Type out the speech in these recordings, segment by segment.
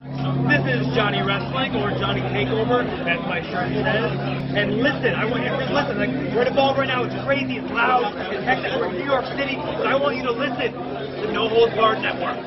This is Johnny Wrestling, or Johnny Takeover, as my shirt says. And listen, I want you to just listen. Like, we're involved right now. It's crazy, it's loud, it's hectic. We're in New York City, but I want you to listen to No Holds Barred Network.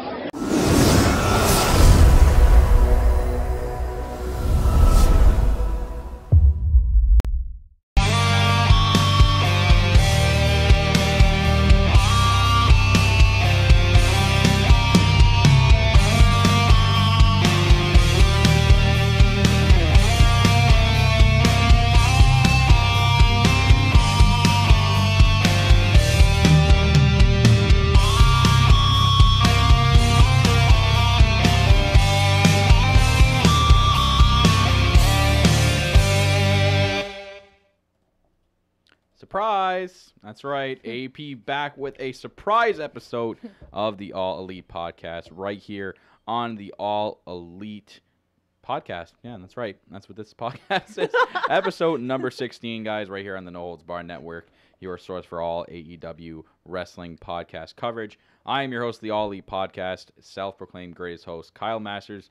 Surprise! That's right. AP back with a surprise episode of the All Elite Podcast right here on the All Elite Podcast. Yeah, that's right. That's what this podcast is. Episode number 16, guys, right here on the No Holds Barred Network, your source for all AEW wrestling podcast coverage. I am your host of the All Elite Podcast, self-proclaimed greatest host, Kyle Masters,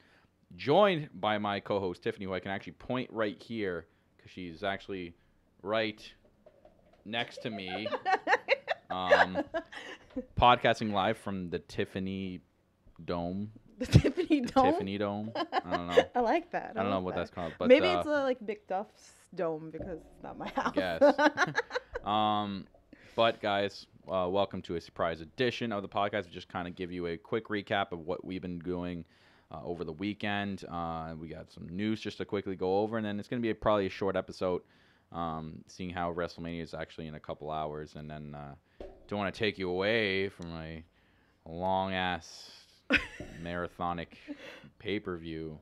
joined by my co-host, Tiffany, who I can actually point right here because she's actually right next to me, podcasting live from the Tiffany Dome. The Tiffany Dome? Tiffany Dome. I don't know. I like that. I don't know what that's called. But maybe it's like Big Duff's Dome because it's not my house. Yes. But guys, welcome to a surprise edition of the podcast. We just kind of give you a quick recap of what we've been doing over the weekend. We got some news just to quickly go over, and then it's going to be probably a short episode. Seeing how Wrestlemania is actually in a couple hours, and then don't want to take you away from a long-ass marathonic pay-per-view.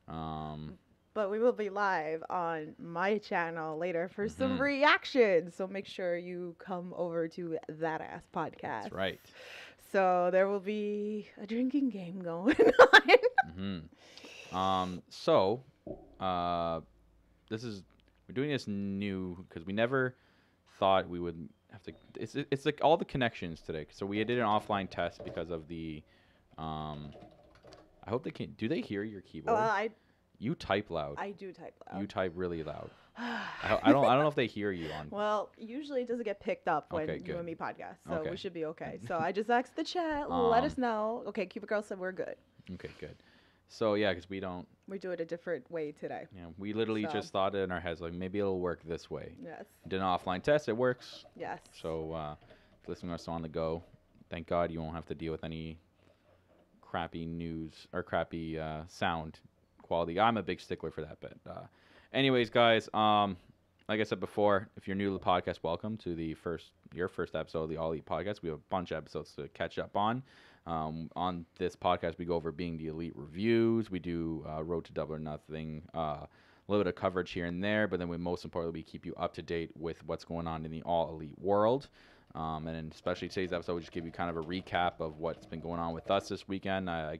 But we will be live on my channel later for some reactions, so make sure you come over to That Ass Podcast. That's right. So there will be a drinking game going on. We're doing this new because we never thought we would have to. It's like all the connections today. So we did an offline test because of the. I hope they can. Do they hear your keyboard? You type loud. I do type loud. You type really loud. I don't know if they hear you on. Well, usually it doesn't get picked up when you and me podcast, so we should be okay. So I just asked the chat, let us know. Okay, Cuba Girl said we're good. Okay, good. So yeah, because we do it a different way today. Yeah, we literally just thought it in our heads, like maybe it'll work this way. Yes. Did an offline test, it works. Yes. So listening to us on the go, thank God you won't have to deal with any crappy news or crappy sound quality. I'm a big stickler for that, but anyways, guys, like I said before, if you're new to the podcast, welcome to your first episode of the All Elite Podcast. We have a bunch of episodes to catch up on. On this podcast, we go over Being the Elite reviews. We do Road to Double or Nothing, a little bit of coverage here and there, but then most importantly, we keep you up to date with what's going on in the All Elite world. And then especially today's episode, we just give you kind of a recap of what's been going on with us this weekend. I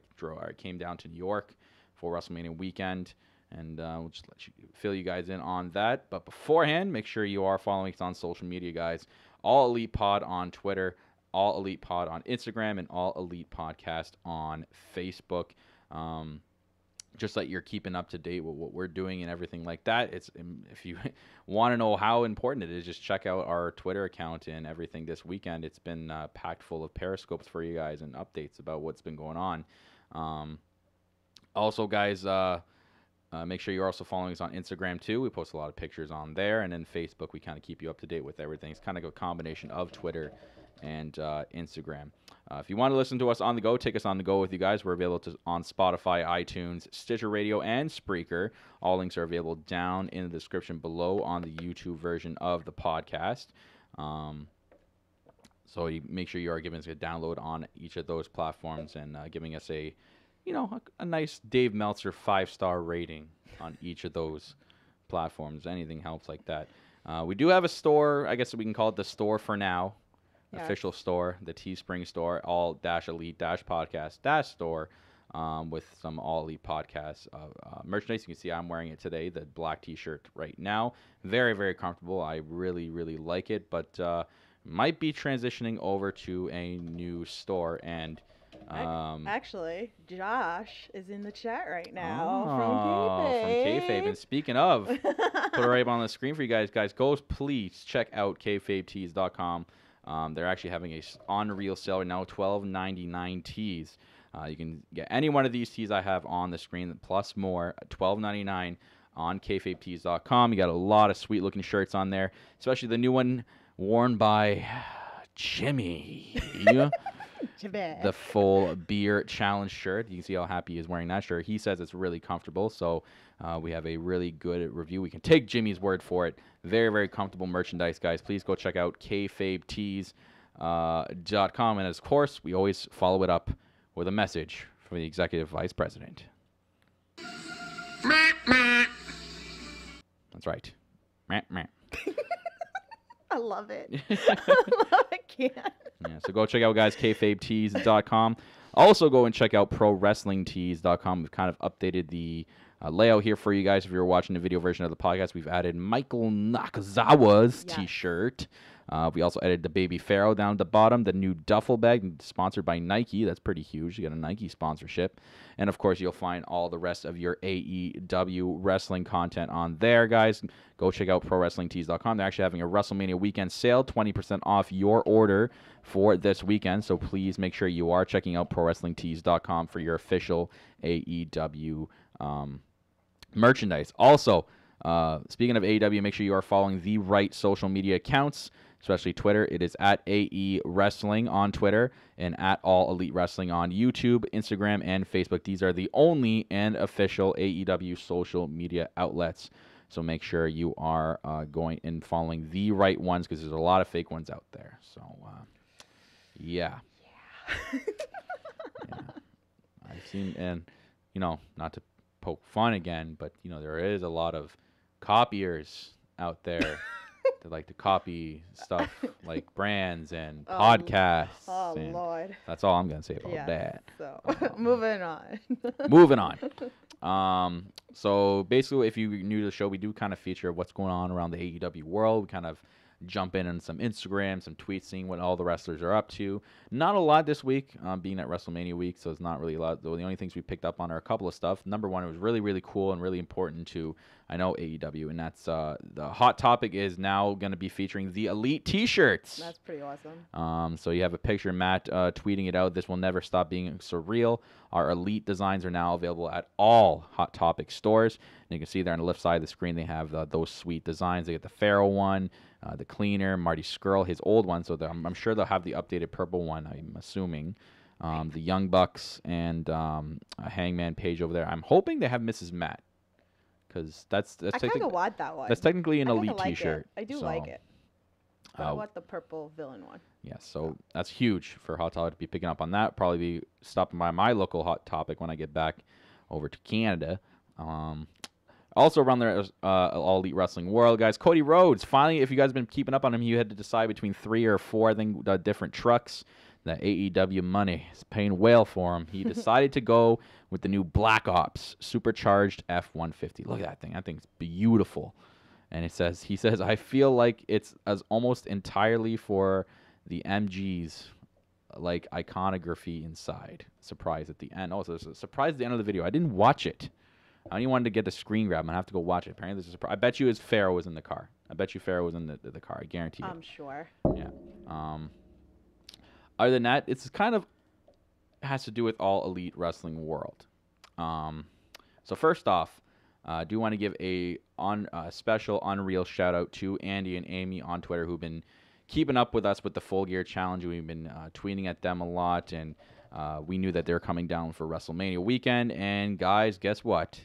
came down to New York for WrestleMania weekend, and we'll just fill you guys in on that. But beforehand, make sure you are following us on social media, guys. All Elite Pod on Twitter, All Elite Pod on Instagram, and All Elite Podcast on Facebook. Just that you're keeping up to date with what we're doing and everything like that. If you want to know how important it is, just check out our Twitter account and everything this weekend. It's been packed full of periscopes for you guys and updates about what's been going on. Also, guys, make sure you're also following us on Instagram, too. We post a lot of pictures on there. And then Facebook, we kind of keep you up to date with everything. It's kind of a combination of Twitter and Instagram. If you want to listen to us on the go, take us on the go with you guys. We're available on Spotify, iTunes, Stitcher Radio, and Spreaker. All links are available down in the description below on the YouTube version of the podcast. So you make sure you are giving us a download on each of those platforms and giving us a nice Dave Meltzer 5-star rating on each of those platforms. Anything helps like that. We do have a store. I guess we can call it the store for now. Yes. Official store, the Teespring store, all-elite-podcast-store with some All Elite Podcasts merchandise. You can see I'm wearing it today, the black T-shirt right now. Very, very comfortable. I really, really like it, but might be transitioning over to a new store. And Actually, Josh is in the chat right now from KayFabe. And speaking of, put it right on the screen for you guys. Go please check out KayFabeTees.com. They're actually having a unreal sale right now, $12.99 tees. You can get any one of these tees I have on the screen, plus more, $12.99 on KayFabeTees.com. You got a lot of sweet looking shirts on there, especially the new one worn by Jimmy. The full beer challenge shirt. You can see how happy he is wearing that shirt. He says it's really comfortable, so we have a really good review. We can take Jimmy's word for it. Very, very comfortable merchandise, guys. Please go check out KayFabeTees.com. And, of course, we always follow it up with a message from the Executive Vice President. That's right. I love it. I can't. Yeah, so go check out, guys, KayFabeTees.com. Also go and check out ProWrestlingTees.com. We've kind of updated the layout here for you guys. If you're watching the video version of the podcast, we've added Michael Nakazawa's T-shirt. We also added the Baby Pharaoh down at the bottom, the new duffel bag sponsored by Nike. That's pretty huge. You got a Nike sponsorship. And, of course, you'll find all the rest of your AEW wrestling content on there, guys. Go check out ProWrestlingTees.com. They're actually having a WrestleMania weekend sale, 20% off your order for this weekend. So please make sure you are checking out ProWrestlingTees.com for your official AEW merchandise. Also, speaking of AEW, make sure you are following the right social media accounts, especially Twitter. It is at AE Wrestling on Twitter and at All Elite Wrestling on YouTube, Instagram, and Facebook. These are the only and official AEW social media outlets. So make sure you are going and following the right ones, because there's a lot of fake ones out there. So, yeah. I've seen, and, not to poke fun again, but, there is a lot of copiers out there that like to copy stuff like brands and podcasts. Oh, Lord. That's all I'm going to say about that. So, moving on. Moving on. So basically, if you're new to the show, we do kind of feature what's going on around the AEW world. We kind of jump in on some Instagram, some tweets, seeing what all the wrestlers are up to. Not a lot this week, being at WrestleMania week, so it's not really a lot. Though the only things we picked up on are a couple of stuff. Number one, it was really, really cool and really important to, I know, AEW, and that's the Hot Topic is now going to be featuring the Elite T-shirts. That's pretty awesome. So you have a picture, Matt tweeting it out. This will never stop being surreal. Our Elite designs are now available at all Hot Topic stores. And you can see there on the left side of the screen, they have those sweet designs. They get the Pharaoh one, the Cleaner, Marty Scurll, his old one. So I'm sure they'll have the updated purple one, I'm assuming. The Young Bucks and a Hangman Page over there. I'm hoping they have Mrs. Matt, because that's I kind of want that one. That's technically an Elite like T-shirt. I do like it. But I want the purple villain one. Yeah, so that's huge for Hot Topic to be picking up on that. Probably be stopping by my local Hot Topic when I get back over to Canada. Also around there, All Elite Wrestling World, guys. Cody Rhodes, finally, if you guys have been keeping up on him, you had to decide between 3 or 4, I think, different trucks. The AEW money is paying well for him. He decided to go with the new Black Ops Supercharged F-150. Look at that thing. That thing's beautiful. And he says, I feel like it's as almost entirely for the MG's like iconography inside. Surprise at the end. Oh, so there's a surprise at the end of the video. I didn't watch it. I only wanted to get the screen grab. I'm going to have to go watch it. Apparently there's a surprise. I bet you Pharaoh was in the car. I bet you Pharaoh was in the car. I guarantee it. I'm sure. Yeah. Other than that, it's kind of has to do with All Elite Wrestling World. So first off, I do want to give a special Unreal shout out to Andy and Amy on Twitter, who've been keeping up with us with the Full Gear Challenge. We've been tweeting at them a lot, and we knew that they were coming down for WrestleMania weekend. And guys, guess what?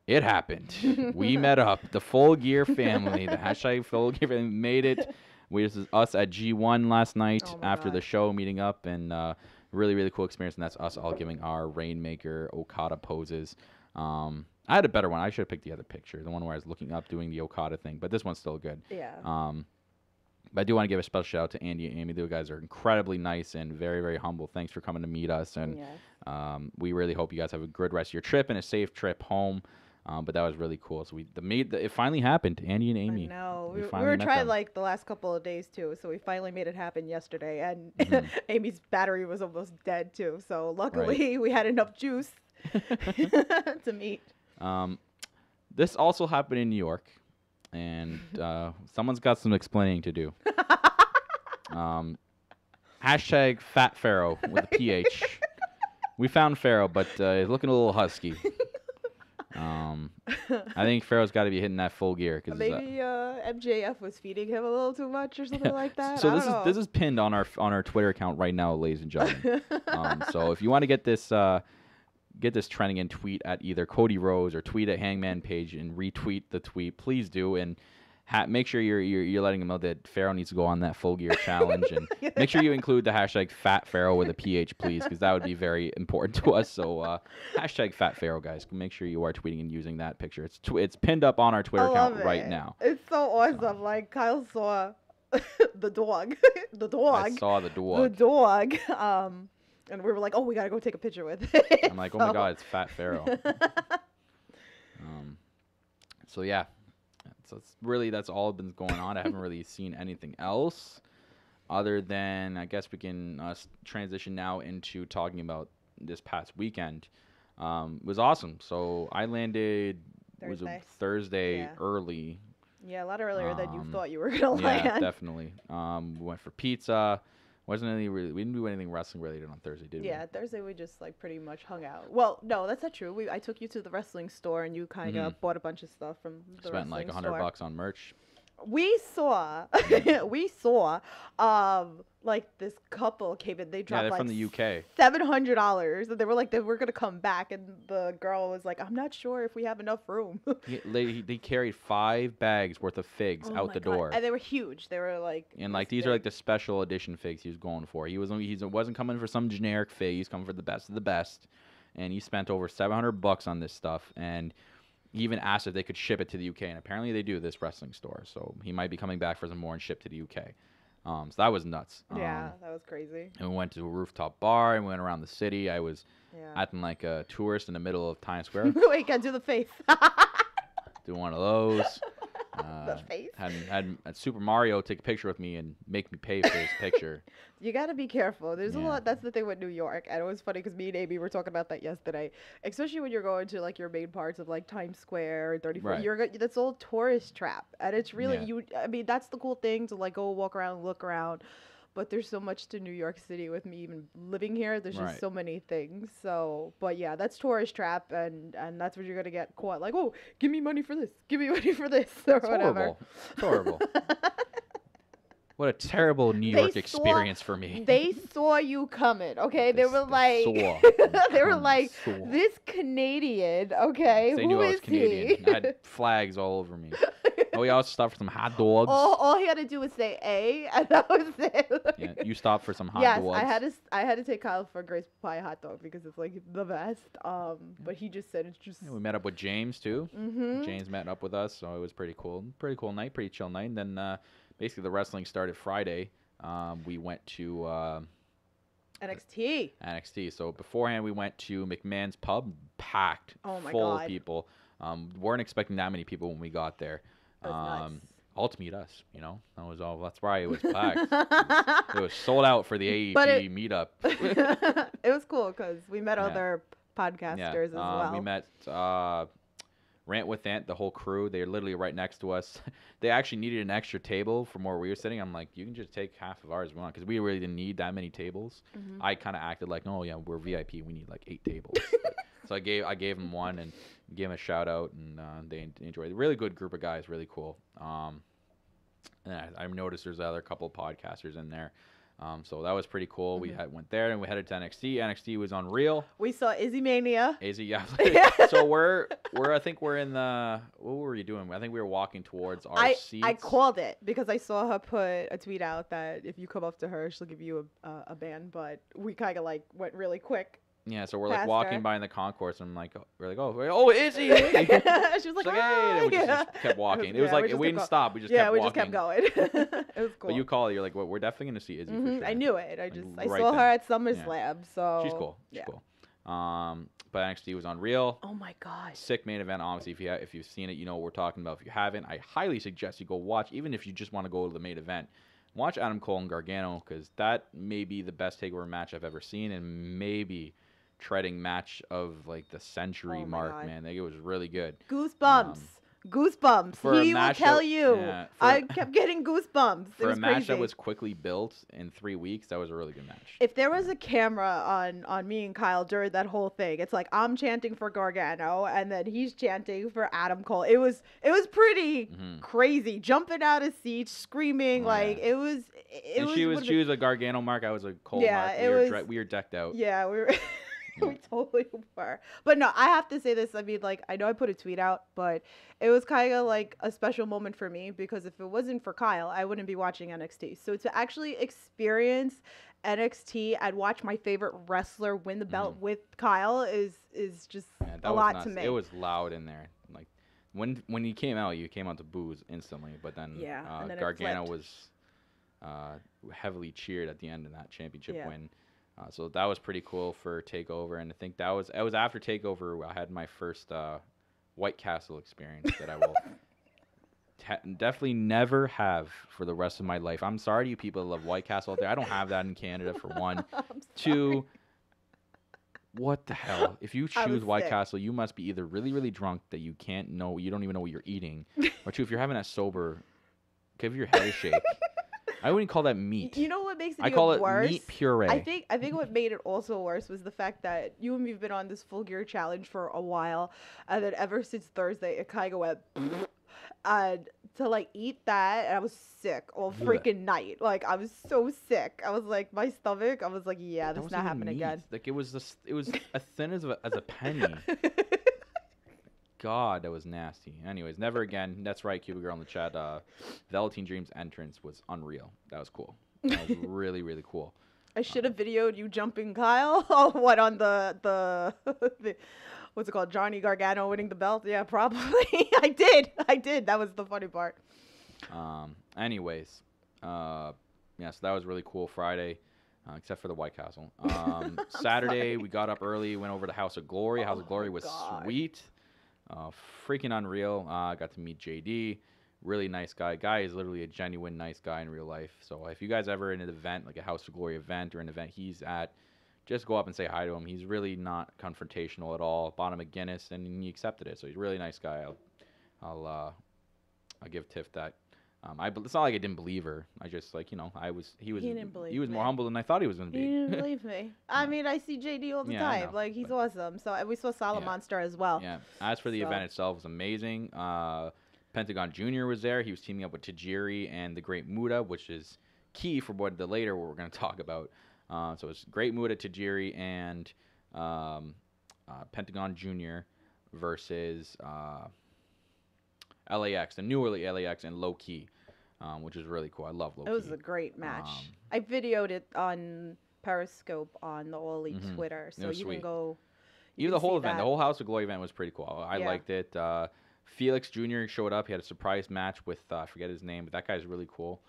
It happened. We met up. The Full Gear family, the hashtag Full Gear family, made it. This is us at G1 last night after the show, meeting up, and really, really cool experience. And that's us all giving our Rainmaker Okada poses. I had a better one. I should have picked the other picture, the one where I was looking up doing the Okada thing, but this one's still good. Yeah. But I do want to give a special shout out to Andy and Amy. Those guys are incredibly nice and very, very humble. Thanks for coming to meet us, and we really hope you guys have a good rest of your trip and a safe trip home. But that was really cool. So it finally happened. Andy and Amy. I know. We finally were met trying them. like the last couple of days too, so we finally made it happen yesterday. And Mhm. Amy's battery was almost dead too, so luckily we had enough juice to meet. This also happened in New York, and someone's got some explaining to do. Hashtag Fat Pharaoh with a PH. We found Pharaoh, but he's looking a little husky. I think Pharaoh's got to be hitting that full gear. Maybe MJF was feeding him a little too much or something like that. So I don't know. this is pinned on our Twitter account right now, ladies and gentlemen. So if you want to get this trending and tweet at either Cody Rose or tweet at Hangman Page and retweet the tweet, please do, and make sure you're letting them know that Pharaoh needs to go on that full gear challenge, and make sure you include the hashtag Fat Pharaoh with a PH, please, because that would be very important to us. So hashtag Fat Pharaoh, guys, make sure you are tweeting and using that picture. It's pinned up on our Twitter account right now. It's so awesome. Like Kyle saw the dog, the dog. I saw the dog. The dog. And we were like, oh, we gotta go take a picture with it. I'm like, oh my God, it's Fat Pharaoh. So yeah. So that's all been going on. I haven't really seen anything else other than, I guess we can transition now into talking about this past weekend. It was awesome. So I landed Thursday early. Yeah, a lot earlier than you thought you were gonna land. Yeah, definitely. We went for pizza. We didn't do anything wrestling related on Thursday, did we? Yeah, Thursday we just like pretty much hung out. Well, no, that's not true. I took you to the wrestling store and you kind of bought a bunch of stuff from the Spent wrestling like store. $100 on merch. We saw, like this couple came in. They dropped they're like from the UK. $700, and they were like, they were gonna come back, and the girl was like, I'm not sure if we have enough room. They carried 5 bags worth of figs out the door, and they were huge. They were like, and like these are like the special edition figs he was going for. He wasn't coming for some generic fig. He's coming for the best of the best, and he spent over $700 on this stuff. And he even asked if they could ship it to the UK, and apparently they do, this wrestling store. So he might be coming back for some more and ship to the UK. So that was nuts. Yeah, that was crazy. And we went to a rooftop bar and we went around the city. I was acting like a tourist in the middle of Times Square. Wait, gotta do the face. Do one of those. The face. Had Super Mario take a picture with me and make me pay for his picture. You got to be careful. There's a lot. That's the thing with New York. And it was funny because me and Amy were talking about that yesterday. Especially when you're going to like your main parts of like Times Square or 34. Right. That's all tourist trap. And it's really, I mean, that's the cool thing to like go walk around, look around. But there's so much to New York City with me even living here. There's just so many things. So, but yeah, that's tourist trap, and that's what you're gonna get caught. Like, oh, give me money for this, give me money for this, or it's whatever. It's horrible. What a terrible New York experience for me. They saw you coming, okay? They were like, this Canadian, okay? They who knew I is was Canadian. he? I had flags all over me. Oh, we also stopped for some hot dogs. All he had to do was say A, and that was it. Yeah, you stopped for some hot dogs. Yes, I had to take Kyle for a Grace Pie hot dog because it's like the best. But he just said it's just. Yeah, we met up with James too. Mm-hmm. James met up with us, so it was pretty cool. Pretty cool night, pretty chill night. And then basically the wrestling started Friday. We went to NXT. So beforehand we went to McMahon's Pub, packed, full of people. Weren't expecting that many people when we got there. All to meet us, you know. That was all. That's why it was packed. It was sold out for the AEW meetup. It was cool because we met other podcasters as well. We met Rant with Ant, the whole crew. They're literally right next to us. They actually needed an extra table from where we were sitting. I'm like, you can just take half of ours if you want, because we really didn't need that many tables. Mm-hmm. I kind of acted like, oh yeah, we're VIP. We need like 8 tables. So I gave them one and gave them a shout out, and they enjoyed it. Really good group of guys, really cool. And I noticed there's other couple of podcasters in there. So that was pretty cool. Mm-hmm. We went there and we headed to NXT. NXT was unreal. We saw Izzy Mania. Izzy, yeah. So I think we're in the, what were you doing? I think we were walking towards our seats. I called it because I saw her put a tweet out that if you come up to her, she'll give you a band. But we kind of like went really quick. Yeah, so we're like walking by in the concourse, and we're like, oh, Izzy! She was like, hey, and we just kept walking. It was like we didn't stop. We just kept walking. Yeah, we just kept going. It was cool. But you called. You're like, well, we're definitely gonna see Izzy for sure. I knew it. I saw her at SummerSlam. So she's cool. She's cool. But NXT was unreal. Oh my god. Sick main event. Obviously, if you've seen it, you know what we're talking about. If you haven't, I highly suggest you go watch. Even if you just want to go to the main event, watch Adam Cole and Gargano, because that may be the best takeover match I've ever seen, and maybe treading match of like the century mark. God. Man, like, it was really good. Goosebumps. Goosebumps. He will tell you. Yeah, I kept getting goosebumps. For a match that was quickly built in 3 weeks, that was a really good match. If there was a camera on me and Kyle during that whole thing, it's like I'm chanting for Gargano and then he's chanting for Adam Cole. It was pretty crazy, jumping out of seats, screaming It was. She was a Gargano mark. I was a Cole mark. We were decked out. Yeah, we were. We totally were. But no, I have to say this. I mean, like, I know I put a tweet out, but it was kind of like a special moment for me because if it wasn't for Kyle, I wouldn't be watching NXT. So to actually experience NXT and watch my favorite wrestler win the belt with Kyle is just a lot to me. It was loud in there. Like when you came out to boos instantly. But then, and then Gargano was heavily cheered at the end in that championship win. So that was pretty cool for TakeOver, and I think it was after TakeOver I had my first White Castle experience that I will definitely never have for the rest of my life. I'm sorry to you people that love White Castle out there. I don't have that in Canada, for one. Two, what the hell? If you choose White Castle, you must be either really, really drunk that you don't even know what you're eating, or two, if you're having that sober, give your head a shake. I wouldn't call that meat. You know what makes it I call it worse? Meat puree. I think what made it also worse was the fact that you and me have been on this full gear challenge for a while, and then ever since Thursday, it kind of went, and to like eat that, and I was sick all freaking night. Like I was so sick. I was like, my stomach. I was like, yeah, this is not happening again. Like it was as thin as a penny. God, that was nasty. Anyways, never again. That's right, Cuba Girl in the chat. Velveteen Dream's entrance was unreal. That was cool. That was really, really cool. I should have videoed you jumping Kyle. Oh, what on the what's it called? Johnny Gargano winning the belt? Yeah, probably. I did. That was the funny part. Anyways, so that was really cool Friday. Except for the White Castle. Saturday, we got up early, went over to House of Glory. House of Glory was sweet. Freaking unreal. I got to meet JD. Really nice guy. Guy is literally a genuine nice guy in real life. So if you guys ever in an event, like a House of Glory event or an event he's at, just go up and say hi to him. He's really not confrontational at all. Bought him a Guinness and he accepted it. So he's a really nice guy. I'll give Tiff that. It's not like I didn't believe her. I just he was more humble than I thought he was going to be. He didn't believe me. I mean, I see JD all the time. Like he's awesome. So we saw Monster as well. Yeah. As for the event itself, it was amazing. Pentagon Jr. was there. He was teaming up with Tajiri and the Great Muta, which is key for what we're going to talk about. So it's Great Muta, Tajiri, and Pentagon Jr. versus LAX, the new LAX, and Low Key, which is really cool. I love Low Key. It was a great match. I videoed it on Periscope on the All Elite Twitter, so you can go. Even the whole event, the whole House of Glory event was pretty cool. I liked it. Felix Jr. showed up. He had a surprise match with, I forget his name, but that guy's really cool.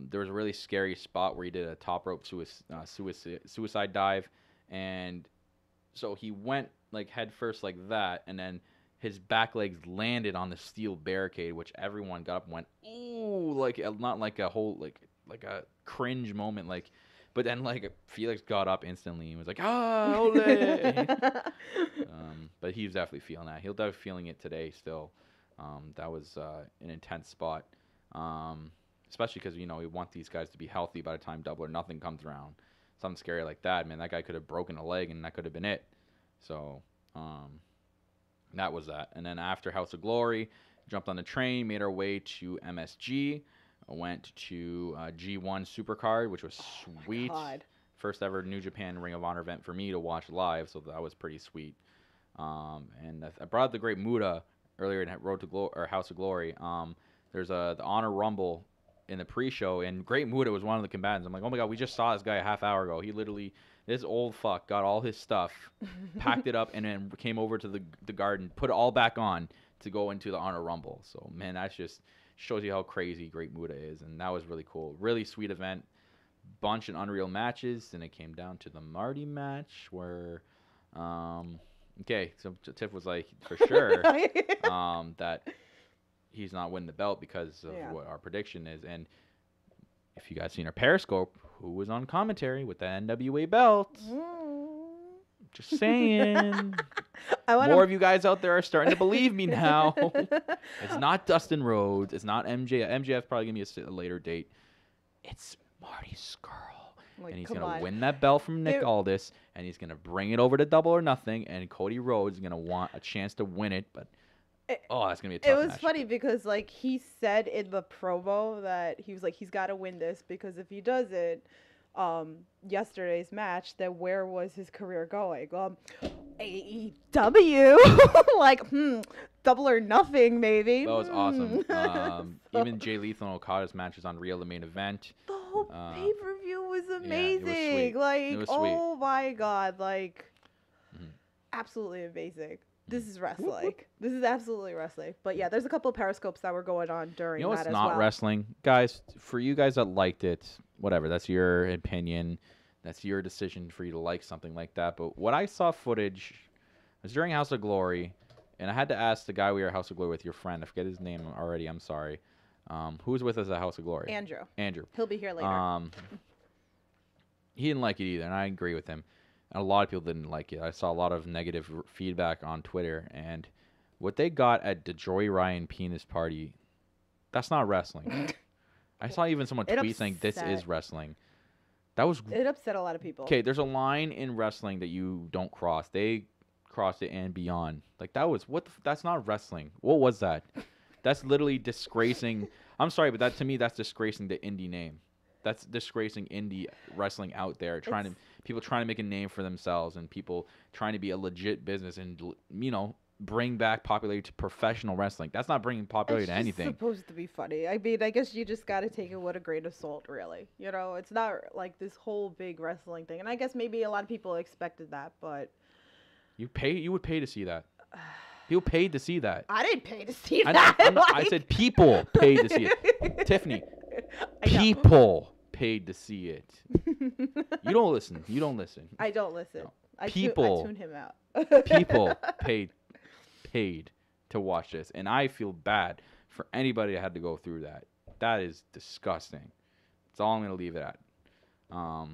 There was a really scary spot where he did a top rope suicide dive, and so he went like head first like that, and then his back legs landed on the steel barricade, which everyone got up and went, ooh, like not like a whole like a cringe moment, but then Felix got up instantly and was like, ole. But he was definitely feeling that. He'll definitely feeling it today still. That was an intense spot, especially because we want these guys to be healthy by the time Double or Nothing comes around. Something scary like that, man. That guy could have broken a leg and that could have been it. So. That was that. And then after House of Glory, jumped on the train, made our way to MSG, went to G1 Supercard, which was sweet. First ever New Japan Ring of Honor event for me to watch live, so that was pretty sweet. And I brought up the Great Muta earlier in Road to Glory or House of Glory. There's the Honor Rumble in the pre-show, and Great Muta was one of the combatants. I'm like, oh my god, we just saw this guy a half hour ago. He literally. This old fuck got all his stuff, packed it up, and then came over to the garden, put it all back on to go into the Honor Rumble. So, man, that just shows you how crazy Great Muta is, and that was really cool. Really sweet event. Bunch of unreal matches, and it came down to the Marty match where Okay, so Tiff was like, for sure, that he's not winning the belt because of what our prediction is. And if you guys seen our Periscope, who was on commentary with the NWA belt? Just saying. More of you guys out there are starting to believe me now. It's not Dustin Rhodes. It's not MJF. MJF's probably going to be a later date. It's Marty Scurll. Like, and he's going to win that belt from Nick Aldis, and he's going to bring it over to Double or Nothing, and Cody Rhodes is going to want a chance to win it, but that's going to be a tough match. It was funny because, like, he said in the promo that he was like, he's got to win this because if he doesn't, yesterday's match, then where was his career going? AEW, like, Double or Nothing, maybe. That was awesome. Even Jay Lethal and Okada's matches on Real, the main event. The whole pay-per-view was amazing. Yeah, it was sweet. Like, it was oh my god, like, absolutely amazing. This is wrestling. This is absolutely wrestling. But yeah, there's a couple of Periscopes that were going on during that as well. You know what's not wrestling? Guys, for you guys that liked it, whatever, that's your opinion. That's your decision for you to like something like that. But what I saw footage was during House of Glory, and I had to ask the guy we were at House of Glory with, your friend. I forget his name already. I'm sorry. Who was with us at House of Glory? Andrew. He'll be here later. He didn't like it either, and I agree with him. And a lot of people didn't like it. I saw a lot of negative feedback on Twitter. And what they got at the Joey Ryan penis party, that's not wrestling. I saw even someone tweet saying this is wrestling. It upset a lot of people. Okay, there's a line in wrestling that you don't cross. They crossed it and beyond. Like, that's not wrestling. What was that? That's literally disgracing. I'm sorry, but to me, that's disgracing the indie name. That's disgracing indie wrestling out there. People trying to make a name for themselves and people trying to be a legit business and, bring back popularity to professional wrestling. That's not bringing popularity to anything. It's supposed to be funny. I mean, I guess you just got to take it with a grain of salt, really. It's not like this whole big wrestling thing. And I guess maybe a lot of people expected that, but you would pay to see that. People paid to see that. I didn't pay to see that. I said people paid to see it. Tiffany, people paid to see it. You don't listen. I don't listen. No. I tune him out. People paid to watch this, and I feel bad for anybody that had to go through that. That is disgusting. That's all I'm gonna leave it at. But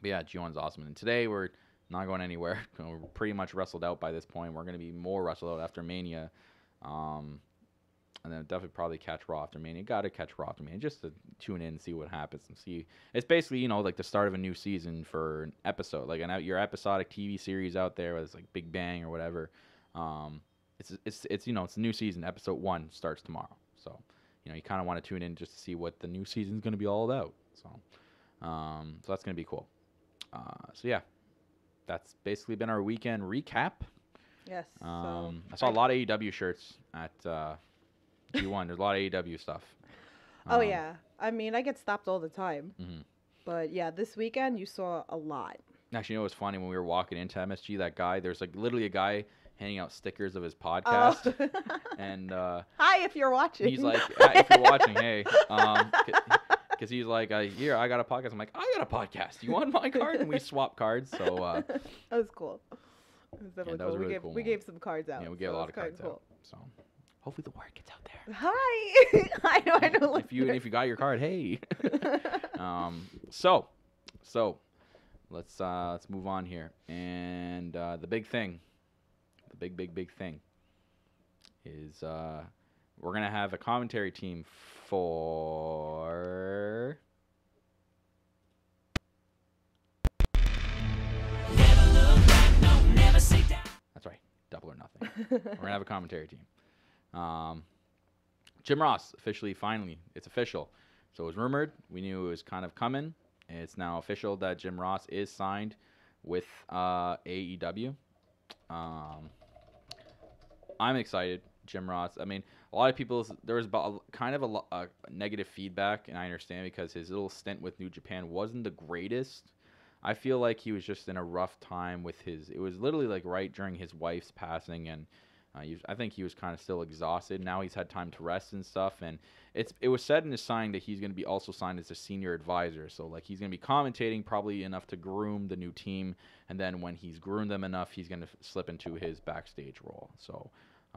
yeah, G1's awesome, and today we're not going anywhere. We're pretty much wrestled out by this point. We're gonna be more wrestled out after Mania. And then definitely probably catch Raw after Mania. Got to catch Raw after Mania just to tune in and see what happens and see. It's basically, like the start of a new season for an episode. Like your episodic TV series out there, whether it's like Big Bang or whatever. It's a new season. Episode 1 starts tomorrow. So, you kind of want to tune in just to see what the new season's going to be all about. So that's going to be cool. So yeah, that's basically been our weekend recap. Yes. I saw a lot of AEW shirts at G1. There's a lot of AEW stuff. Oh yeah, I mean, I get stopped all the time. But yeah, this weekend you saw a lot. Actually, it was funny when we were walking into MSG. That guy, there's like literally a guy handing out stickers of his podcast. And hi, if you're watching. He's like, if you're watching, hey, because he's like, here, I got a podcast. I'm like, I got a podcast. You want my card? And we swap cards. So that was cool. It was definitely cool. Really cool. We gave some cards out. Yeah, we gave a lot of cards out. So hopefully the word gets out there. Hi. I know. If you got your card, hey. So let's move on here. And the big thing, the big thing is we're gonna have a commentary team for. That's right, Double or Nothing. We're gonna have a commentary team. Jim Ross finally, it's official. So it was rumored. We knew it was kind of coming. It's now official that Jim Ross is signed with AEW. I'm excited. Jim Ross. I mean, a lot of people, there was kind of a negative feedback, and I understand because his little stint with New Japan wasn't the greatest. I feel like he was just in a rough time with it was literally like right during his wife's passing, and I think he was kind of still exhausted. Now he's had time to rest and stuff, and it was said in his signing that he's going to be also signed as a senior advisor. So like he's going to be commentating probably enough to groom the new team, and then when he's groomed them enough, he's going to slip into his backstage role. So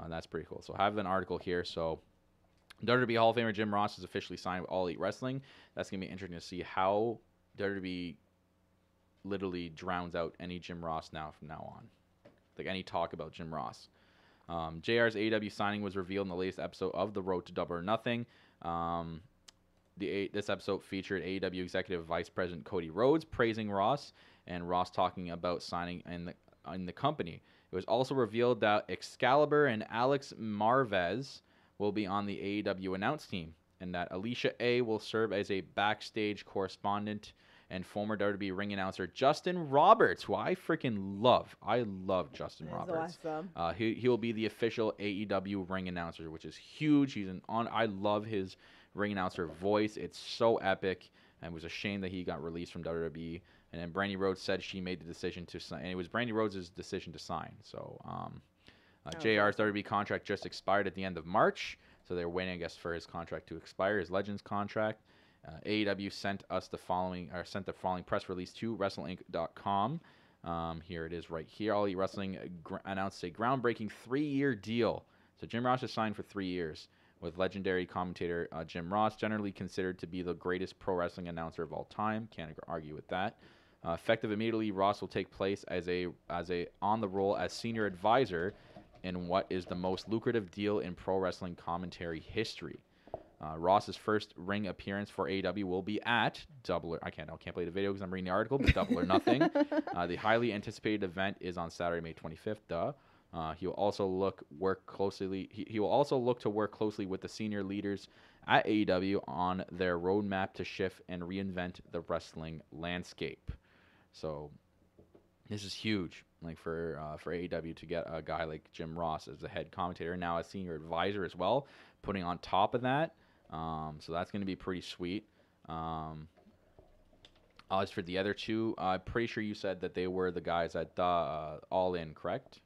that's pretty cool. So I have an article here. So WWE Hall of Famer Jim Ross is officially signed with All Elite Wrestling. That's going to be interesting to see how WWE literally drowns out any Jim Ross from now on. Like any talk about Jim Ross. JR's AEW signing was revealed in the latest episode of The Road to Double or Nothing. This episode featured AEW Executive Vice President Cody Rhodes praising Ross, and Ross talking about signing in the company. It was also revealed that Excalibur and Alex Marvez will be on the AEW announce team, and that Alicia A will serve as a backstage correspondent, and former WWE ring announcer Justin Roberts, who I freaking love. I love Justin Roberts. Awesome. He will be the official AEW ring announcer, which is huge. I love his ring announcer voice. It's so epic, and it was a shame that he got released from WWE. And then Brandy Rhodes said she made the decision to sign, and it was Brandy Rhodes' decision to sign. So JR's WWE contract just expired at the end of March, so they're waiting, I guess, for his contract to expire, his Legends contract. AEW sent the following press release to WrestleInc.com. Here it is right here. All Elite Wrestling announced a groundbreaking 3-year deal. So Jim Ross is signed for 3 years with legendary commentator Jim Ross, generally considered to be the greatest pro wrestling announcer of all time. Can't argue with that. Effective immediately, Ross will take place as on the role as senior advisor in what is the most lucrative deal in pro wrestling commentary history. Ross's first ring appearance for AEW will be at I can't play the video because I'm reading the article, but Double or Nothing. The highly anticipated event is on Saturday, May 25th. He will also look to work closely with the senior leaders at AEW on their roadmap to shift and reinvent the wrestling landscape. So this is huge, like for AEW to get a guy like Jim Ross as the head commentator, now as senior advisor as well, putting on top of that. So that's going to be pretty sweet. As for the other two, I'm pretty sure you said that they were the guys at All In, correct?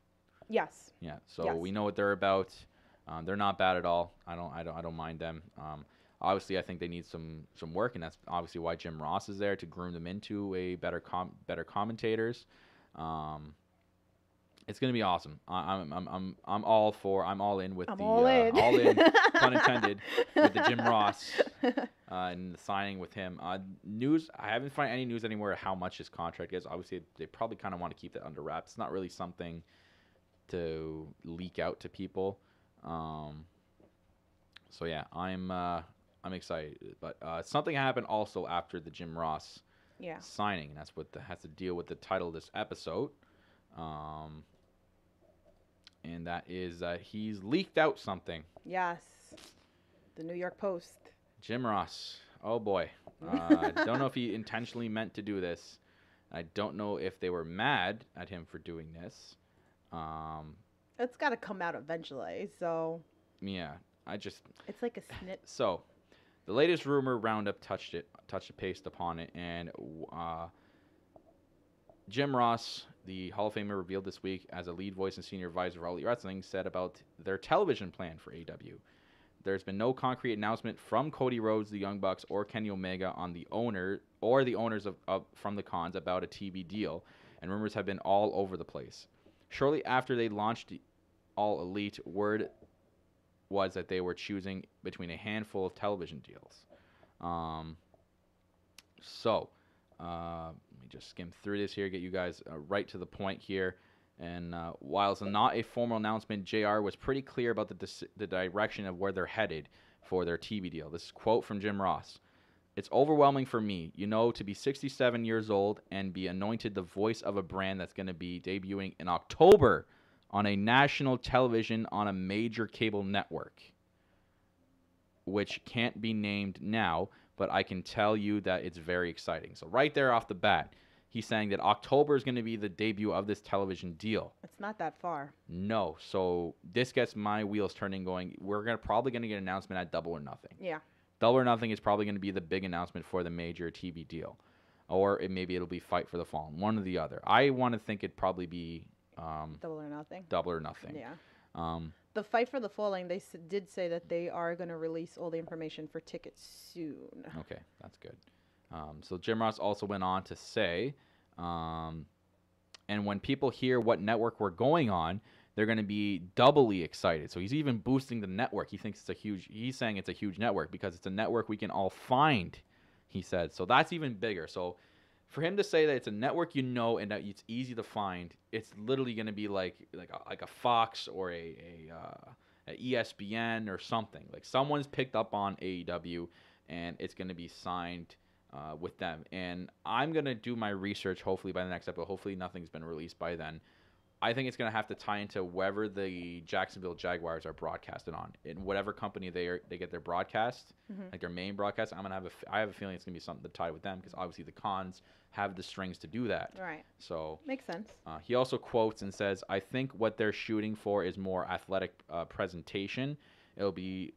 Yes. Yeah. So yes. We know what they're about. They're not bad at all. I don't mind them. Obviously, I think they need some work, and that's obviously why Jim Ross is there, to groom them into a better commentators. It's gonna be awesome. I'm all in with all in, pun intended, with the Jim Ross and the signing with him. News, I haven't found any news anywhere how much his contract is. Obviously, they probably kind of want to keep that under wraps. It's not really something to leak out to people. So yeah, I'm excited. But something happened also after the Jim Ross signing, and that's what has to deal with the title of this episode. And that is he's leaked out something. Yes. The New York Post. Jim Ross. Oh, boy. Don't know if he intentionally meant to do this. I don't know if they were mad at him for doing this. It's got to come out eventually, so. Yeah. It's like a snip. So, the latest rumor roundup touched paste upon it, and Jim Ross, the Hall of Famer revealed this week as a lead voice and senior advisor of All Elite Wrestling, said about their television plan for AEW. There's been no concrete announcement from Cody Rhodes, the Young Bucks, or Kenny Omega on the owners from the cons about a TV deal, and rumors have been all over the place. Shortly after they launched All Elite, word was that they were choosing between a handful of television deals. Let me just skim through this here, get you guys right to the point here. And while it's not a formal announcement, JR was pretty clear about the direction of where they're headed for their TV deal. This is a quote from Jim Ross. "It's overwhelming for me, to be 67 years old and be anointed the voice of a brand that's going to be debuting in October on a national television on a major cable network, which can't be named now, but I can tell you that it's very exciting." So right there off the bat, he's saying that October is going to be the debut of this television deal. It's not that far. No. So this gets my wheels turning, going, we're probably going to get an announcement at Double or Nothing. Yeah. Double or Nothing is probably going to be the big announcement for the major TV deal. Or maybe it'll be Fight for the Fallen, one or the other. I want to think it'd probably be Double or Nothing. Double or Nothing. Yeah. The Fight for the Falling, they did say that they are going to release all the information for tickets soon. Okay, that's good. So Jim Ross also went on to say, and when people hear what network we're going on, they're going to be doubly excited. So he's even boosting the network. He's saying it's a huge network because it's a network we can all find, he said. So that's even bigger. So for him to say that it's a network and that it's easy to find, it's literally going to be like a Fox or a ESPN or something. Like someone's picked up on AEW, and it's going to be signed with them. And I'm going to do my research hopefully by the next episode. Hopefully nothing's been released by then. I think it's going to have to tie into wherever the Jacksonville Jaguars are broadcasted on. In whatever company they get their broadcast, like their main broadcast, I have a feeling it's going to be something to tie with them because obviously the Cons have the strings to do that. Right. So makes sense. He also quotes and says, "I think what they're shooting for is more athletic presentation. Hopefully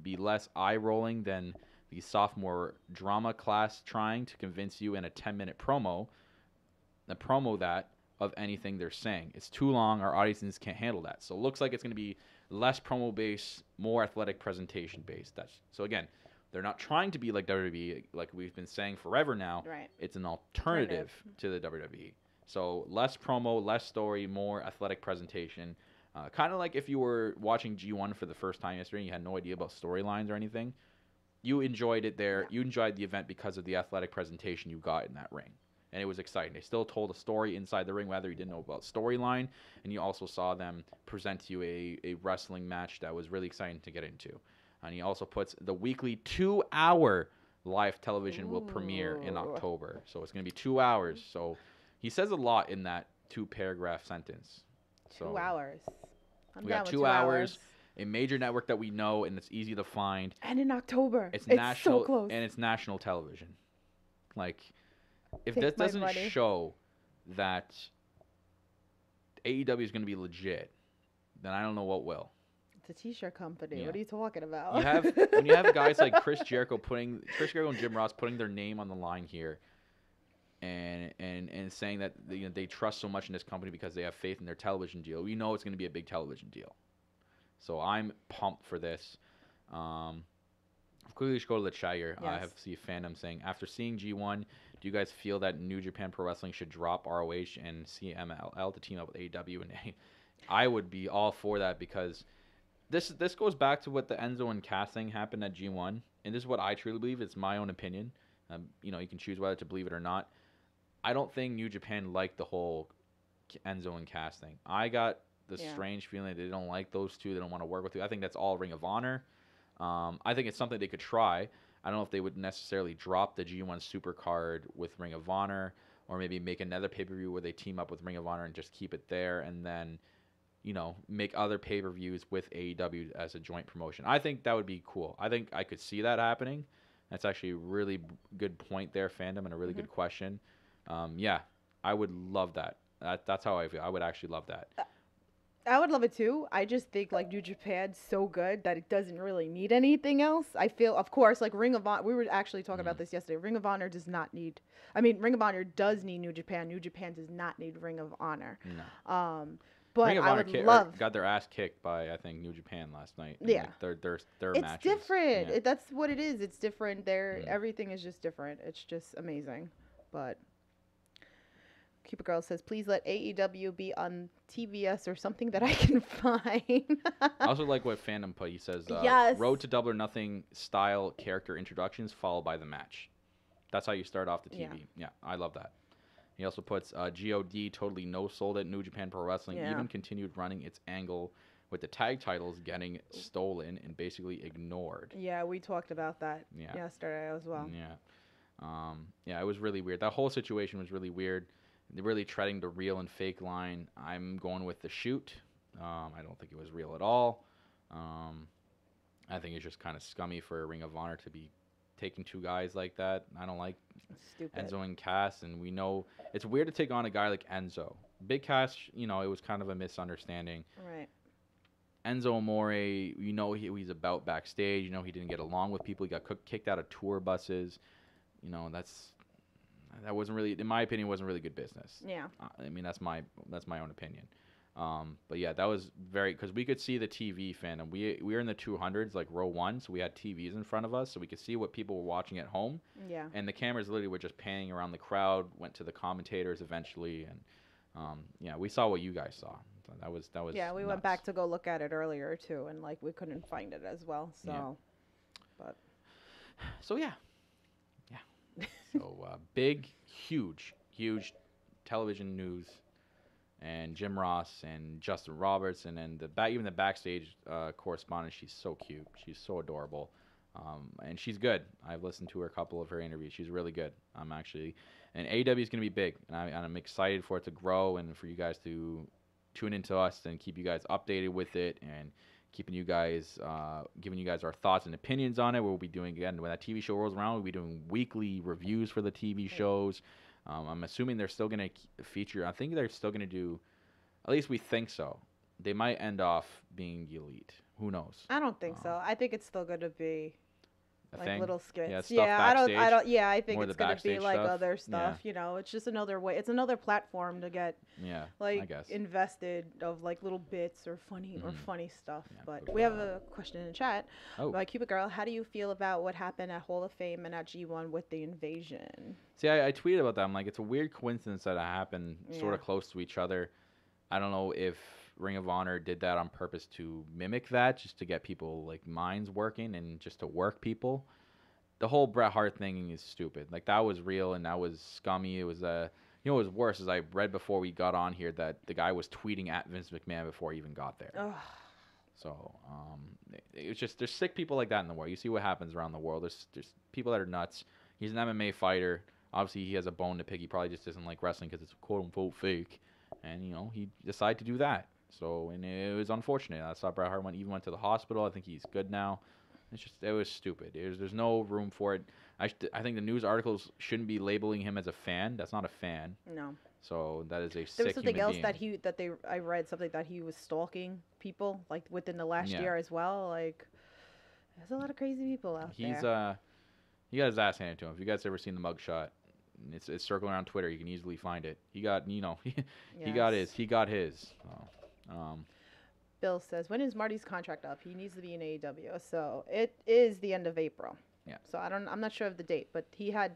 be less eye-rolling than the sophomore drama class trying to convince you in a 10-minute promo that of anything they're saying. It's too long. Our audiences can't handle that. So it looks like it's going to be less promo-based, more athletic presentation-based. So again, they're not trying to be like WWE, like we've been saying forever now. Right. It's an alternative to the WWE. So less promo, less story, more athletic presentation. Kind of like if you were watching G1 for the first time yesterday and you had no idea about storylines or anything. You enjoyed it there. Yeah. You enjoyed the event because of the athletic presentation you got in that ring. And it was exciting. They still told a story inside the ring, whether you didn't know about storyline. And you also saw them present to you a wrestling match that was really exciting to get into. And he also puts the weekly 2-hour live television will premiere in October. So it's going to be 2 hours. So he says a lot in that 2-paragraph sentence. 2 hours. We got 2 hours. A major network that we know and it's easy to find. And in October. It's national, so close. And it's national television. Like, if this doesn't show that AEW is going to be legit, then I don't know what will. It's a t-shirt company. Yeah. What are you talking about? When you have guys like Chris Jericho and Jim Ross putting their name on the line here, and saying that they trust so much in this company because they have faith in their television deal. We know it's going to be a big television deal. So I'm pumped for this. Quickly just go to the chat here. Yes. I have to see fandom saying, after seeing G1, do you guys feel that New Japan Pro Wrestling should drop ROH and CMLL to team up with AEW? And I would be all for that because this goes back to what the Enzo and Cass thing happened at G1. And this is what I truly believe. It's my own opinion. You can choose whether to believe it or not. I don't think New Japan liked the whole Enzo and Cass thing. I got the strange feeling that they don't like those two. They don't want to work with you. I think that's all Ring of Honor. I think it's something they could try. I don't know if they would necessarily drop the G1 Supercard with Ring of Honor or maybe make another pay-per-view where they team up with Ring of Honor and just keep it there and then, make other pay-per-views with AEW as a joint promotion. I think that would be cool. I think I could see that happening. That's actually a really good point there, fandom, and a really good question. I would love that. That's how I feel. I would actually love that. I would love it too. I just think New Japan's so good that it doesn't really need anything else. I feel, of course, Ring of Honor. We were actually talking about this yesterday. Ring of Honor does not need. Ring of Honor does need New Japan. New Japan does not need Ring of Honor. No. But Ring of Honor Honor got their ass kicked by I think New Japan last night. Yeah, their it's matches. It's different. Yeah. That's what it is. It's different. Everything is just different. It's just amazing. But Keeper Girl says, please let AEW be on TBS or something that I can find. I also like what fandom put. He says, yes. Road to Double or Nothing style character introductions followed by the match. That's how you start off the TV. Yeah, I love that. He also puts GOD totally no-sold at New Japan Pro Wrestling, even continued running its angle with the tag titles getting stolen and basically ignored. Yeah, we talked about that yesterday as well. Yeah, it was really weird. That whole situation was really weird. They're really treading the real and fake line. I'm going with the shoot. I don't think it was real at all. I think it's just kind of scummy for Ring of Honor to be taking two guys like that. I don't like Enzo and Cass, and we know it's weird to take on a guy like Enzo. Big Cass, it was kind of a misunderstanding. Right. Enzo Amore, he's about backstage. He didn't get along with people. He got kicked out of tour buses. That wasn't really, in my opinion, wasn't really good business. Yeah. That's my own opinion. But yeah, that was because we could see the TV fandom. We were in the 200s, like row 1, so we had TVs in front of us, so we could see what people were watching at home. Yeah. And the cameras literally were just panning around the crowd, went to the commentators eventually, and yeah, we saw what you guys saw. So that was Yeah, we nuts. went back to go look at it earlier too, and like we couldn't find it as well. So, Yeah. but So yeah. So big, huge television news, and Jim Ross and Justin Roberts, and then even the backstage correspondent. She's so cute. She's so adorable, and she's good. I've listened to a couple of her interviews. She's really good. And AEW is going to be big, and I'm excited for it to grow and for you guys to tune into us and keep you guys updated with it and keeping you guys, giving you guys our thoughts and opinions on it. We'll be doing, again, when that TV show rolls around, we'll be doing weekly reviews for the TV shows. I'm assuming they're still going to feature, I think they're still going to do, at least we think so. They might end off being Elite. Who knows? I don't think so. I think it's still going to be like thing? little skits. Yeah, stuff backstage? I think More it's the going to be backstage like stuff? other stuff, Yeah. you know. It's just another way. It's another platform to get Yeah, I like guess. invested of like little bits or funny stuff. Yeah, but we have a question in the chat. Oh. By Cupid Girl, how do you feel about what happened at Hall of Fame and at G1 with the invasion? See, I tweeted about that. I'm like, it's a weird coincidence that it happened sort of Yeah. close to each other. I don't know if Ring of Honor did that on purpose to mimic that, just to get people like minds working and just to work people. The whole Bret Hart thing is stupid. Like, that was real and that was scummy. It was you know what was worse is I read before we got on here that the guy was tweeting at Vince McMahon before he even got there. Ugh. So it's just, there's sick people like that in the world. You see what happens around the world. There's people that are nuts. He's an MMA fighter. Obviously, he has a bone to pick. He probably just doesn't like wrestling because it's quote unquote fake. And you know, he decided to do that. So, and it was unfortunate. I saw Bret Hart even went to the hospital. I think he's good now. It was stupid. There's no room for it. I think the news articles shouldn't be labeling him as a fan. That's not a fan. No. So that is a There sick was something human else being. I read something that he was stalking people like within the last Yeah. year as well. Like, there's a lot of crazy people out there. He got his ass handed to him. If you guys ever seen the mugshot, it's circling around Twitter. You can easily find it. He got he got his. So, Bill says, when is Marty's contract up? He needs to be in AEW. So it is the end of April. Yeah. So I'm not sure of the date, but he had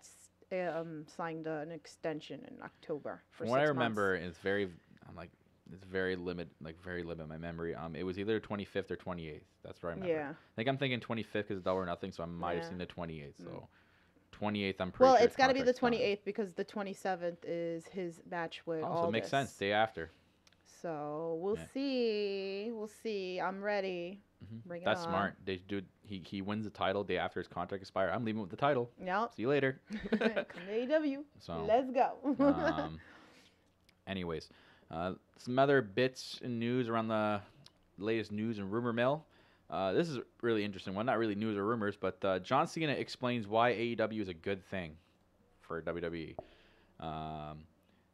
signed an extension in October for from what I 6 remember, months. it's very limited my memory. It was either 25th or 28th. That's what I remember. Yeah. I think I'm thinking 25th because it's double or nothing, so I might have Yeah. seen the 28th. So 28th, I'm pretty Well, sure it's got to be the contract's done. 28th because the 27th is his match with Oh, Aldis. so it makes sense. Day after. So we'll Yeah. see. We'll see. I'm ready. Bring it That's on. smart. He wins the title day after his contract expires. I'm leaving with the title. Yep. See you later. Come to AEW. So, Let's go. Anyways, some other bits and news around the latest news and rumor mill. This is really interesting. Well, not really news or rumors, but John Cena explains why AEW is a good thing for WWE.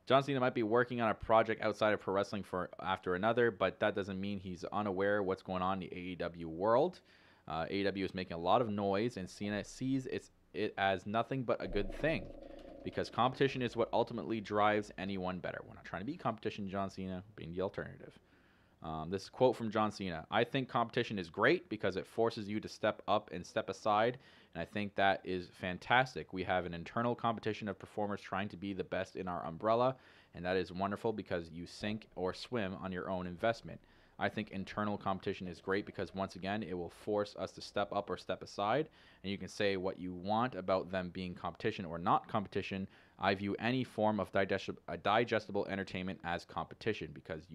John Cena might be working on a project outside of pro wrestling after another, but that doesn't mean he's unaware of what's going on in the AEW world. AEW is making a lot of noise, and Cena sees it as nothing but a good thing, because competition is what ultimately drives anyone better. We're not trying to be competition, John Cena, being the alternative. This quote from John Cena: I think competition is great because it forces you to step up and step aside, and I think that is fantastic. We have an internal competition of performers trying to be the best in our umbrella, and that is wonderful because you sink or swim on your own investment. I think internal competition is great because, once again, it will force us to step up or step aside, and you can say what you want about them being competition or not competition. I view any form of digestible entertainment as competition because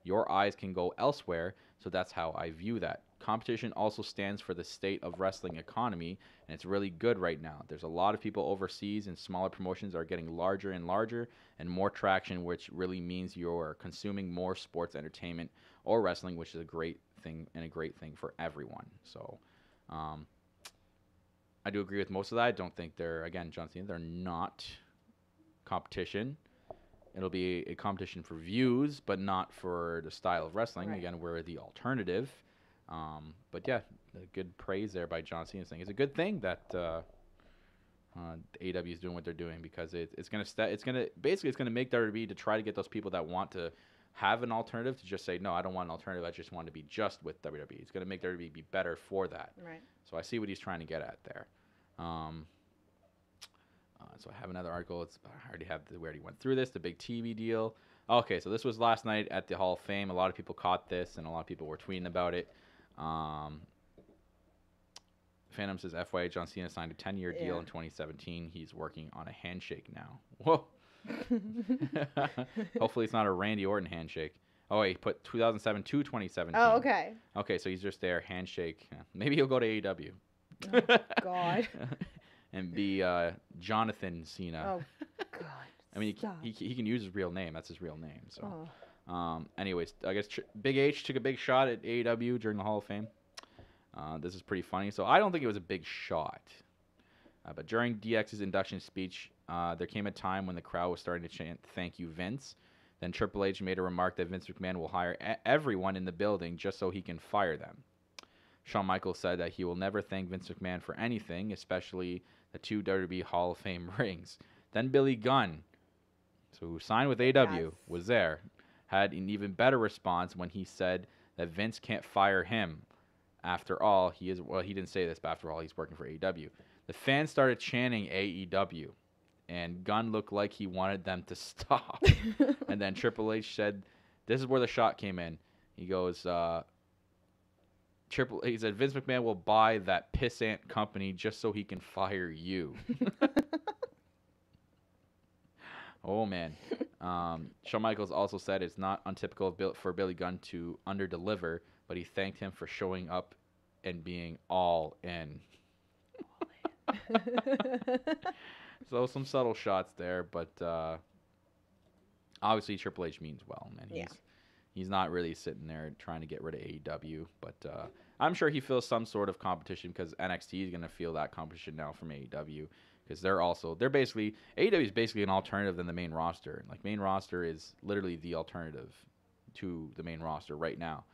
your eyes can go elsewhere, so that's how I view that. Competition also stands for the state of wrestling economy, and it's really good right now. There's a lot of people overseas, and smaller promotions are getting larger and larger and more traction, which really means you're consuming more sports entertainment or wrestling, which is a great thing and a great thing for everyone. So I do agree with most of that. I don't think again, John Cena, they're not competition. It'll be a competition for views, but not for the style of wrestling. Right. Again, we're the alternative. But yeah, a good praise there by John Cena saying it's a good thing that AEW is doing what they're doing because it's gonna make WWE to try to get those people that want to have an alternative to just say, no, I don't want an alternative. I just want to be just with WWE. It's going to make WWE be better for that. Right. So I see what he's trying to get at there. So I have another article. We already went through this, the big TV deal. Okay, so this was last night at the Hall of Fame. A lot of people caught this, and a lot of people were tweeting about it. Phantom says, FYI, John Cena signed a 10-year deal in 2017. He's working on a handshake now. Whoa. Hopefully it's not a Randy Orton handshake. Oh, he put 2007 to 2017. Oh, okay. Okay, so he's just there, handshake. Maybe he'll go to AEW. Oh, God. And be Jonathan Cena. Oh, God. I mean, he can use his real name. That's his real name. So, anyways, I guess Big H took a big shot at AEW during the Hall of Fame. This is pretty funny. So I don't think it was a big shot. But during DX's induction speech, there came a time when the crowd was starting to chant, "Thank you, Vince." Then Triple H made a remark that Vince McMahon will hire everyone in the building just so he can fire them. Shawn Michaels said that he will never thank Vince McMahon for anything, especially the 2 WWE Hall of Fame rings. Then Billy Gunn, who signed with AEW, was there, had an even better response when he said that Vince can't fire him. After all, he didn't say this, but after all, he's working for AEW. The fans started chanting AEW, and Gunn looked like he wanted them to stop. And then Triple H said, this is where the shot came in. He goes, he said, Vince McMahon will buy that pissant company just so he can fire you. Oh, man. Shawn Michaels also said it's not untypical for Billy Gunn to underdeliver, but he thanked him for showing up and being all in. So some subtle shots there, but obviously Triple H means well, man. He's not really sitting there trying to get rid of AEW, but I'm sure he feels some sort of competition because NXT is going to feel that competition now from AEW because AEW is basically an alternative than the main roster. Like, main roster is literally the alternative to the main roster right now.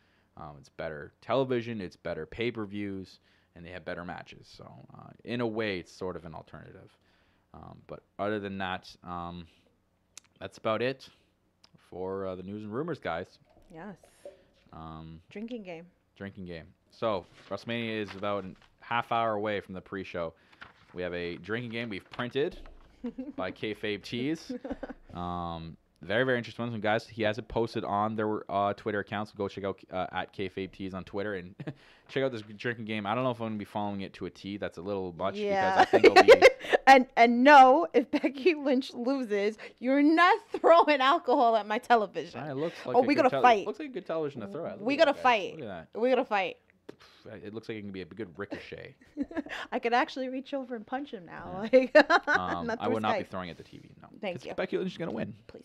It's better television, it's better pay-per-views, and they have better matches. So in a way, it's sort of an alternative. But other than that, that's about it for the news and rumors, guys. Yes. Drinking game. So WrestleMania is about a half hour away from the pre-show. We have a drinking game we've printed by KayFabe Tees. Very, very interesting one, guys. He has it posted on their Twitter accounts. So go check out at KayFabe Tees on Twitter and check out this drinking game. I don't know if I'm going to be following it to a T. That's a little much because I think it'll be... and no, if Becky Lynch loses, you're not throwing alcohol at my television. It looks like we got to fight. Looks like a good television to throw at. We got to fight. Look at that. We got to fight. It looks like it can be a good ricochet. I could actually reach over and punch him now. Yeah. Like, I would not be throwing at the TV. No. Thank you. Becky Lynch is going to win. Please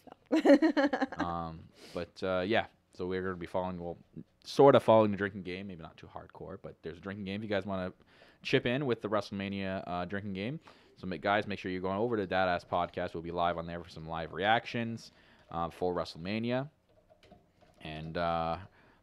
don't. Yeah. So we're going to be sort of following the drinking game. Maybe not too hardcore, but there's a drinking game. If you guys want to chip in with the WrestleMania drinking game. So guys, make sure you're going over to Dadass Podcast. We'll be live on there for some live reactions for WrestleMania. And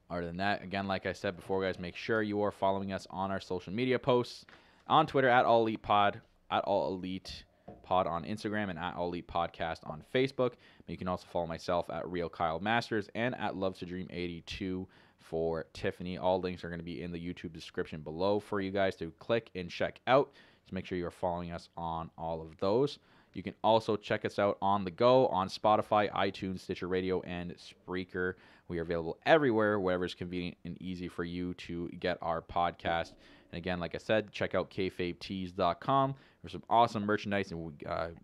other than that, again, like I said before, guys, make sure you are following us on our social media posts on Twitter at All Elite Pod, at All Elite Pod on Instagram, and at All Elite Podcast on Facebook. You can also follow myself at Real Kyle Masters and at Love to Dream 82 for Tiffany. All links are going to be in the YouTube description below for you guys to click and check out. So make sure you are following us on all of those. You can also check us out on the go on Spotify, iTunes, Stitcher Radio, and Spreaker. We are available everywhere, wherever is convenient and easy for you to get our podcast. And again, like I said, check out KayFabeTees.com. There's some awesome merchandise, and we're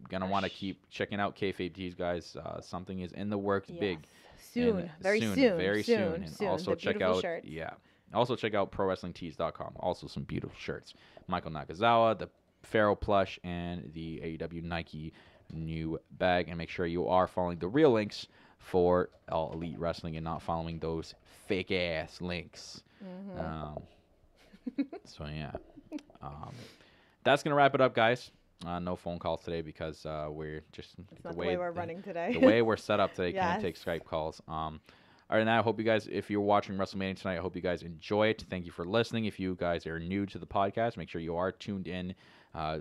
going to want to keep checking out KayFabe Tees, guys. Something is in the works big. Soon. Very soon. And also check out ProWrestlingTees.com. Also some beautiful shirts. Michael Nakazawa, the Pharaoh plush, and the AEW Nike new bag. And make sure you are following the real links for All Elite Wrestling and not following those fake ass links. So yeah, that's gonna wrap it up, guys. No phone calls today because we're just the way we're running today. The way we're set up today, Yes. can't take Skype calls. Other than that, I hope you guys, if you're watching WrestleMania tonight, I hope you guys enjoy it. Thank you for listening. If you guys are new to the podcast, make sure you are tuned in.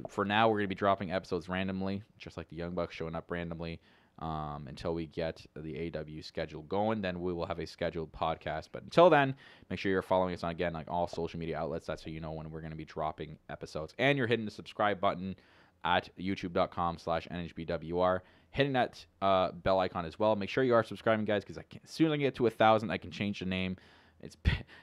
For now, we're going to be dropping episodes randomly, just like the Young Bucks showing up randomly. until we get the AEW schedule going. Then we will have a scheduled podcast. But until then, make sure you're following us on, again, like all social media outlets. That's how you know when we're going to be dropping episodes. And you're hitting the subscribe button at youtube.com/NHBWR. Hitting that bell icon as well. Make sure you are subscribing, guys, because as soon as I get to 1,000, I can change the name.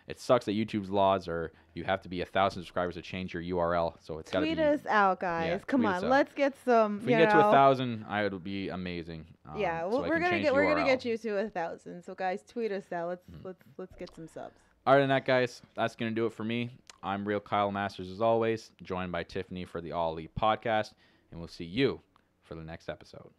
It sucks that YouTube's laws are you have to be 1,000 subscribers to change your URL. So it's got to be. Tweet us out, guys. Yeah, Come on, let's get some. If we get to 1,000, it would be amazing. Yeah, well, we're gonna get you to 1,000. So guys, tweet us out. Let's get some subs. Other than that, guys, that's gonna do it for me. I'm Real Kyle Masters as always, joined by Tiffany for the All Elite podcast, and we'll see you for the next episode.